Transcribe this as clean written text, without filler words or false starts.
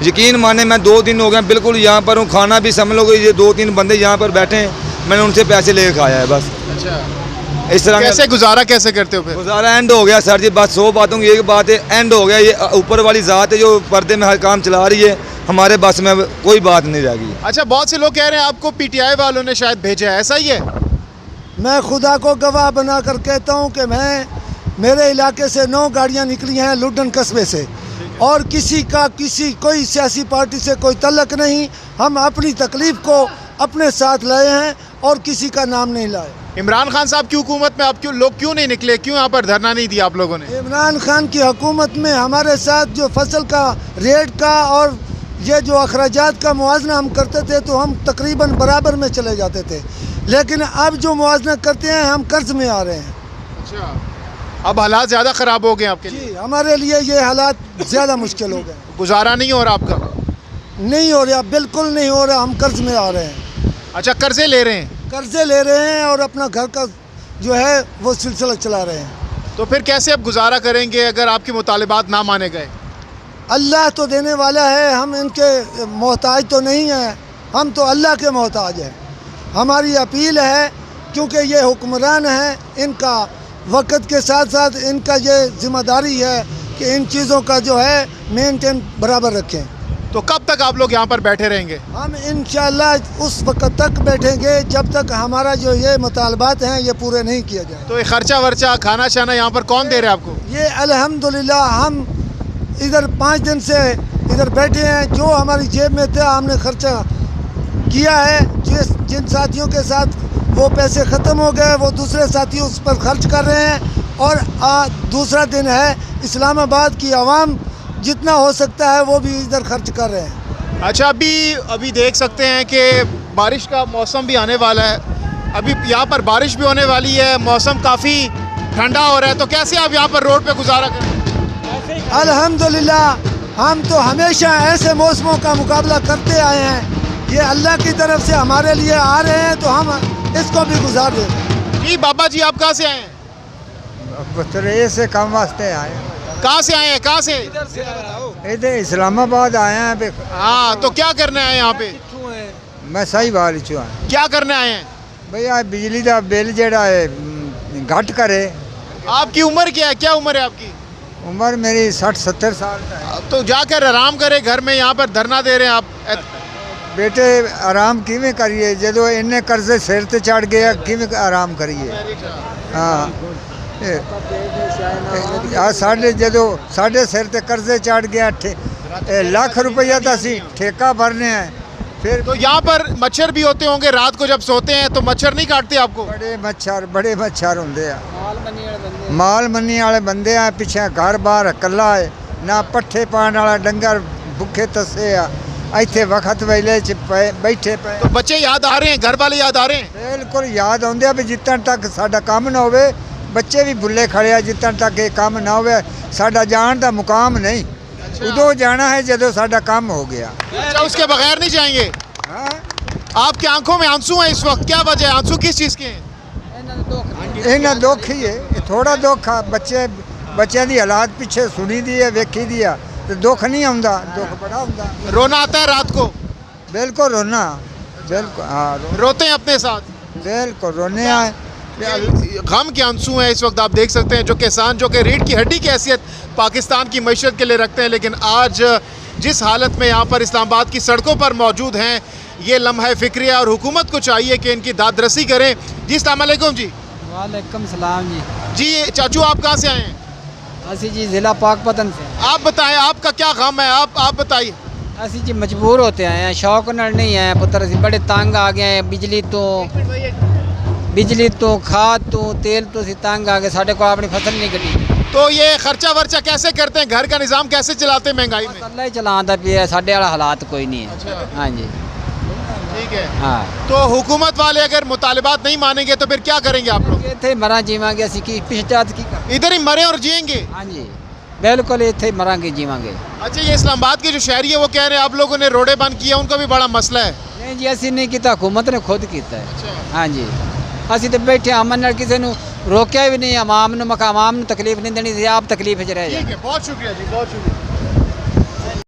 यकीन माने मैं 2 दिन हो गए बिल्कुल यहाँ पर हूँ, खाना भी समझ लो ये 2-3 बंदे यहाँ पर बैठे हैं, मैंने उनसे पैसे लेकर खाया है बस। अच्छा, इस तरह कैसे गुजारा कैसे करते हो फिर? गुजारा एंड हो गया सर जी, बस 100 बातों की एक बात है, एंड हो गया। ये ऊपर वाली ज़ात है जो पर्दे में हर काम चला रही है, हमारे बस में कोई बात नहीं रह गई। अच्छा, बहुत से लोग कह रहे हैं आपको पीटीआई वालों ने शायद भेजा है, ऐसा ही है? मैं खुदा को गवाह बनाकर कहता हूं कि मेरे इलाके से 9 गाड़ियां निकली हैं लुडन कस्बे से, और कोई सियासी पार्टी से कोई तल्लक नहीं। हम अपनी तकलीफ़ को अपने साथ लाए हैं और किसी का नाम नहीं लाए। इमरान खान साहब की हुकूमत में आप लोग क्यों नहीं निकले, क्यों यहाँ पर धरना नहीं दिया आप लोगों ने? इमरान खान की हुकूमत में हमारे साथ जो फसल का रेट का और ये जो अखराजात का मुआवजा हम करते थे तो हम तकरीबन बराबर में चले जाते थे, लेकिन अब जो मुआवजा करते हैं हम कर्ज में आ रहे हैं। अच्छा, अब हालात ज़्यादा ख़राब हो गए आपके लिए? जी, हमारे लिए ये हालात ज़्यादा मुश्किल हो गए। गुजारा नहीं हो रहा आपका? नहीं हो रहा, बिल्कुल नहीं हो रहा, हम कर्ज में आ रहे हैं। अच्छा, कर्जे ले रहे हैं? कर्जे ले रहे हैं और अपना घर का जो है वो सिलसिला चला रहे हैं। तो फिर कैसे अब गुजारा करेंगे अगर आपके मुतालिबात ना माने गए? अल्लाह तो देने वाला है, हम इनके मोहताज तो नहीं हैं, हम तो अल्लाह के मोहताज हैं। हमारी अपील है, क्योंकि ये हुक्मरान हैं, इनका वक्त के साथ साथ इनका ये जिम्मेदारी है कि इन चीज़ों का जो है मेंटेन बराबर रखें। तो कब तक आप लोग यहाँ पर बैठे रहेंगे? हम इंशाअल्लाह उस वक्त तक बैठेंगे जब तक हमारा जो ये मुतालबात हैं ये पूरे नहीं किया जाए। तो ये खर्चा वर्चा खाना शाना यहाँ पर कौन दे रहा है आपको? ये अल्हम्दुलिल्लाह हम इधर 5 दिन से इधर बैठे हैं, जो हमारी जेब में था हमने खर्चा किया है। जिन साथियों के साथ वो पैसे ख़त्म हो गए वो दूसरे साथी उस पर खर्च कर रहे हैं, और दूसरा दिन है इस्लामाबाद की आवाम जितना हो सकता है वो भी इधर खर्च कर रहे हैं। अच्छा, अभी देख सकते हैं कि बारिश का मौसम भी आने वाला है, अभी यहाँ पर बारिश भी होने वाली है, मौसम काफ़ी ठंडा हो रहा है, तो कैसे आप यहाँ पर रोड पे गुजारा करें? अल्हम्दुलिल्लाह हम तो हमेशा ऐसे मौसमों का मुकाबला करते आए हैं, ये अल्लाह की तरफ से हमारे लिए आ रहे हैं तो हम इसको भी गुजार दें। जी बाबा जी, आप कहाँ से आए हैं? बतरे से काम वास्ते आए हैं। कहाँ से आए हैं? कहाँ से? इधर इस्लामाबाद आए हैं। हाँ, तो क्या करने आए हैं यहाँ पे? मैं सही बात चुआ, क्या करने आए हैं? भैया बिजली का बिल जड़ा है घट करे। आपकी उम्र क्या है? क्या उम्र है आपकी? उम्र मेरी 60-70 साल का है। तो जाकर आराम करे घर में, यहाँ पर धरना दे रहे हैं आप। बेटे आराम किवें करिए जो इन्ने कर्जे सिर ते चढ़ गया, किवें आराम करिए? हाँ, साढ़े साढ़े सिर ते कर्जे चढ़ गया, लाख रुपया तो असी ठेका भरने हैं। फिर तो यहाँ पर मच्छर भी होते होंगे, रात को जब सोते हैं तो मच्छर नहीं काटते आपको? बड़े मच्छर होंगे, माल मनी वाले बंदे आ, पिछे घर बाहर कला है ना, पट्ठे पाने वाला डंगर भुखे तसे आ, इतने वक्त वेले बैठे पे। तो बच्चे याद आ रहे हैं, घर वाले याद आ रहे हैं? बिल्कुल याद आते भी जितन तक साडा काम ना होवे, बच्चे भी भुले खड़े आ, जितन तक ये काम ना होवे साडा जान का मुकाम नहीं। उदो जाना है जदों साडा काम हो गया। अच्छा, उसके बगैर नहीं जाएंगे? हाँ? आपकी आंखों में आंसू हैं इस वक्त, क्या वजह है? आंसू किस चीज़ के हैं? इन्हें दुख ही है, थोड़ा दुख आ, बच्चों की हालात पिछे सुनी दी है, वेखी दी है, तो दुख नहीं आता, दुख बड़ा आता। रोना आता है रात को? बिल्कुल रोना, बिल्कुल हाँ, रोते हैं अपने साथ? बिल्कुल रोने आए। गम के आंसू हैं इस वक्त, आप देख सकते हैं, जो किसान जो कि रीढ़ की हड्डी की हैसियत पाकिस्तान की मईशत के लिए रखते हैं, लेकिन आज जिस हालत में यहाँ पर इस्लामाबाद की सड़कों पर मौजूद हैं, ये लम्हा फ़िक्र है और हुकूमत को चाहिए कि इनकी दादरसी करें। जी अस्सलाम वालेकुम जी। वालेकुम सलाम जी। जी चाचू, आप कहाँ से आए हैं? असी जी ज़िला पाकपतन से। आप बताएं, आपका क्या गम है, आप बताइए। असी जी मजबूर होते आए हैं, शौक नाल नहीं आए पुत्र, असी बड़े तंग आ गए हैं, बिजली तो खाद तो तेल तो असी तंग आ गए, साढ़े को अपनी फसल नहीं कटी। तो ये खर्चा वर्चा कैसे करते हैं, घर का निज़ाम कैसे चलाते हैं महंगाई में? अल्लाह ही चलाता पिया, साढ़े वाला हालात कोई नहीं है। अच्छा। हाँ जी, ठीक है। हाँ। तो हुकूमत वाले अगर मुतालिबात नहीं मानेंगे तो फिर क्या करेंगे आप लोग? इतने मरा जीवांगे असी की पिछचात की कर। इधर ही मरे और जिएंगे? हाँ जी, बिल्कुल इतने मरांगे जीवांगे। अच्छा, ये इस्लामाबाद के जो शहरी है वो कह रहे हैं आप लोगों ने रोडे बंद किया, उनका भी बड़ा मसला है। नहीं जी, असी नहीं किया, हुकूमत ने खुद किया है। अच्छा। हाँ जी, असी तो बैठे अमन नाल, किसी ने रोकया भी नहीं, आवाम ने तकलीफ नहीं देनी, आप तकलीफ च रह जाए। ठीक है, बहुत शुक्रिया जी, बहुत शुक्रिया।